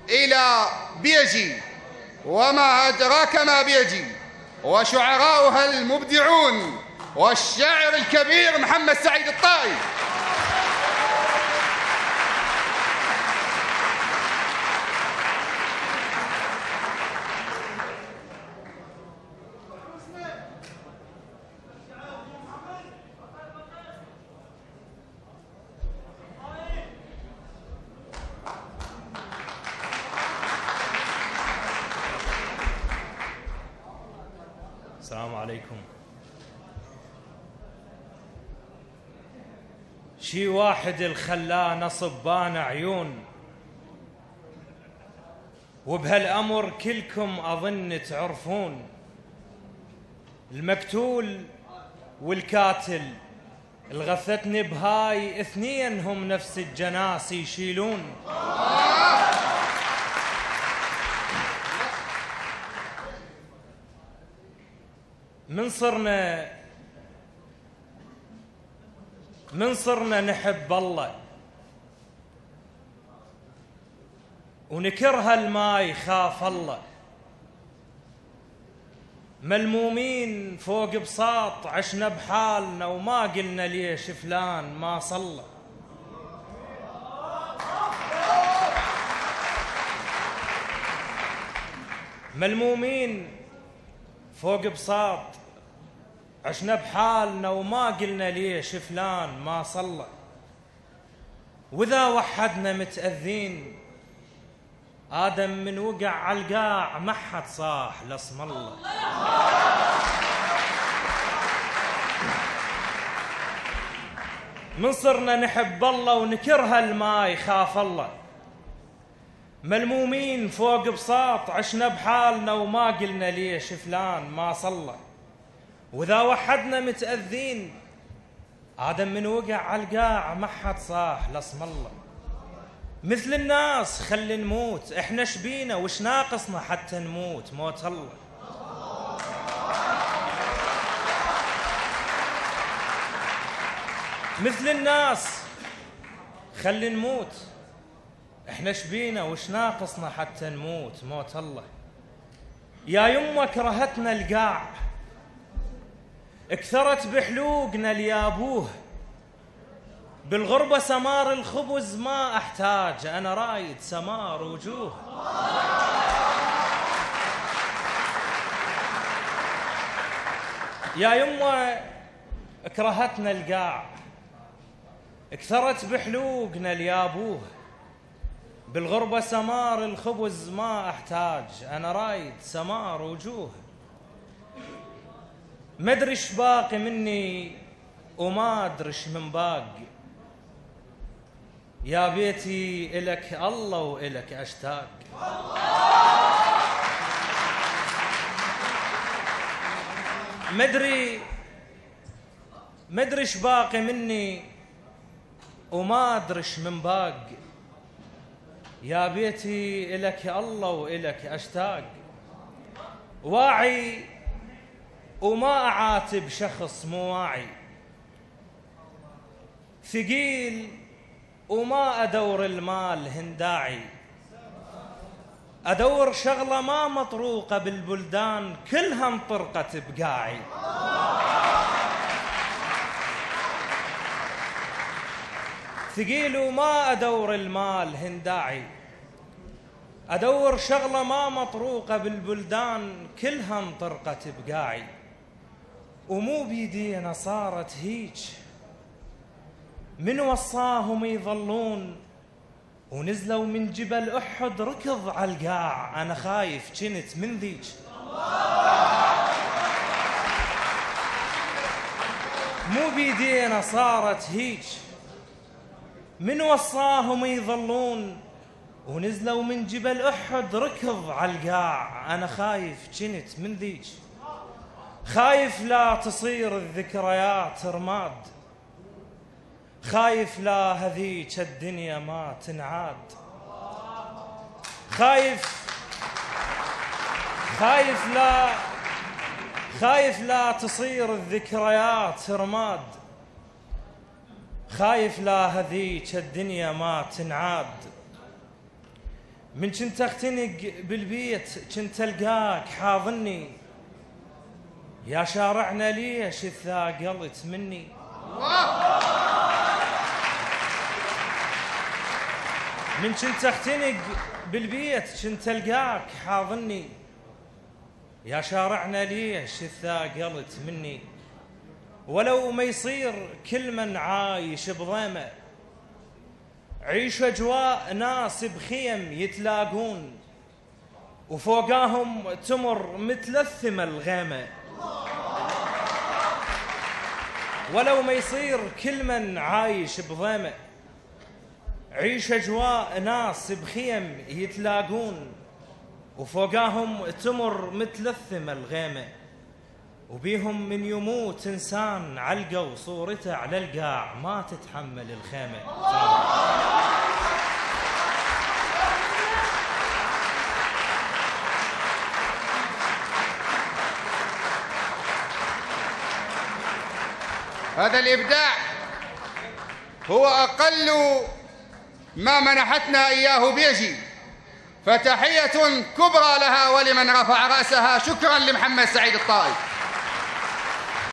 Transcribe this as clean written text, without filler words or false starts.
إلى بيجي، وما أدراك ما بيجي، وشعراؤها المبدعون والشاعر الكبير محمد سعيد الطائي. السلام عليكم. شي واحد الخلاه نصبان عيون، وبهالأمر كلكم أظن تعرفون، المقتول والكاتل الغثتني بهاي اثنين هم نفس الجناس يشيلون. من صرنا نحب الله ونكره الما يخاف الله، ملمومين فوق بساط عشنا بحالنا وما قلنا ليش فلان ما صلى. ملمومين فوق بساط عشنا بحالنا وما قلنا ليش فلان ما صلى، وإذا وحدنا متأذين آدم من وقع على القاع ما حد صاح لاسم الله. من صرنا نحب الله ونكره الما يخاف الله، ملمومين فوق بساط عشنا بحالنا وما قلنا ليش فلان ما صلى، وإذا وحدنا متأذين آدم من وقع على القاع ما حد صاح لاسم الله. مثل الناس خلي نموت، احنا شبينا وش ناقصنا حتى نموت موت الله. مثل الناس خلي نموت، احنا شبينا وش ناقصنا حتى نموت موت الله. يا يمه كرهتنا القاع، اكثرت بحلوقنا ليابوه، بالغربة سمار الخبز ما احتاج، انا رايد سمار وجوه. يا يمه كرهتنا القاع، اكثرت بحلوقنا ليابوه، بالغربة سمار الخبز ما احتاج، انا رايد سمار وجوه. مدري ايش باقي مني وما ادري ايش من باقي، يا بيتي الك الله والك اشتاق. مدري ايش باقي مني وما ادري ايش من باقي، يا بيتي الك الله والك اشتاق. واعي وما أعاتب شخص مو واعي، ثقيل وما أدور المال هنداعي، أدور شغلة ما مطروقة بالبلدان كلها مطرقة بقاعي. ثقيل وما أدور المال هنداعي، أدور شغلة ما مطروقة بالبلدان كلها مطرقة بقاعي. ومو بيدينا صارت هيج، من وصاهم يظلون ونزلوا من جبل أحد ركض على القاع، أنا خايف كنت من ذيج. مو بيدينا صارت هيج، من وصاهم يظلون ونزلوا من جبل أحد ركض على القاع، أنا خايف كنت من ذيج. خايف لا تصير الذكريات رماد، خايف لا هذيك الدنيا ما تنعاد. خايف لا تصير الذكريات رماد، خايف لا هذيك الدنيا ما تنعاد. من كنت اختنق بالبيت كنت القاك حاضني، يا شارعنا ليش ثاقلت مني؟ من كنت اختنق بالبيت كنت القاك حاضني، يا شارعنا ليش ثاقلت مني؟ ولو ما يصير كل من عايش بضيمه، عيش اجواء ناس بخيم يتلاقون، وفوقاهم تمر متلثمه الغيمه. ولو ما يصير كل من عايش بضيمه، عيش اجواء ناس بخيم يتلاقون، وفوقاهم تمر متلثمه الغيمه. وبيهم من يموت انسان علقوا صورته على القاع ما تتحمل الخيمه. هذا الإبداع هو أقل ما منحتنا إياه بيجي، فتحية كبرى لها ولمن رفع رأسها. شكرا لمحمد سعيد الطائي.